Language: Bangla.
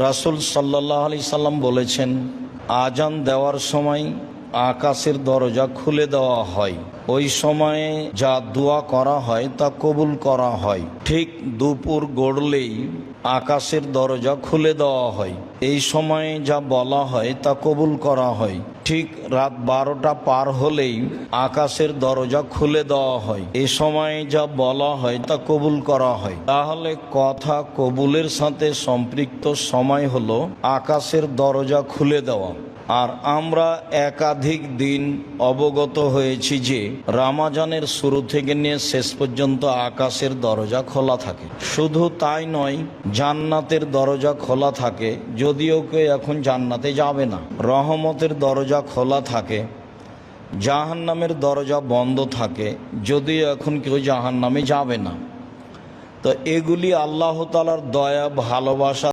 রাসূল সাল্লাল্লাহু আলাইহি সাল্লাম বলেছেন, আজান দেওয়ার সময় আকাশের দরজা খুলে দেওয়া হয়। ওই সময়ে যা দোয়া করা হয় তা কবুল করা হয়। ঠিক দুপুর গড়লেই আকাশের দরজা খুলে দেওয়া হয়। এই সময়ে যা বলা হয় তা কবুল করা হয়। ঠিক রাত 12টা পার হলেই আকাশের দরজা খুলে দেওয়া হয়। এই সময়ে যা বলা হয় তা কবুল করা হয়। তাহলে কথা কবুলের সাথে সম্পৃক্ত সময় হলো আকাশের দরজা খুলে দেওয়া। আর আমরা একাধিক দিন অবগত হয়েছি যে রমজানের শুরু থেকে নিয়ে শেষ পর্যন্ত আকাশের দরজা খোলা থাকে। শুধু তাই নয়, জান্নাতের দরজা খোলা থাকে, যদিও কেউ এখন জান্নাতে যাবে না। রহমতের দরজা খোলা থাকে, জাহান্নামের দরজা বন্ধ থাকে, যদিও এখন কেউ জাহান্নামে যাবে না। তো এগুলি আল্লাহ তাআলার দয়া ভালোবাসা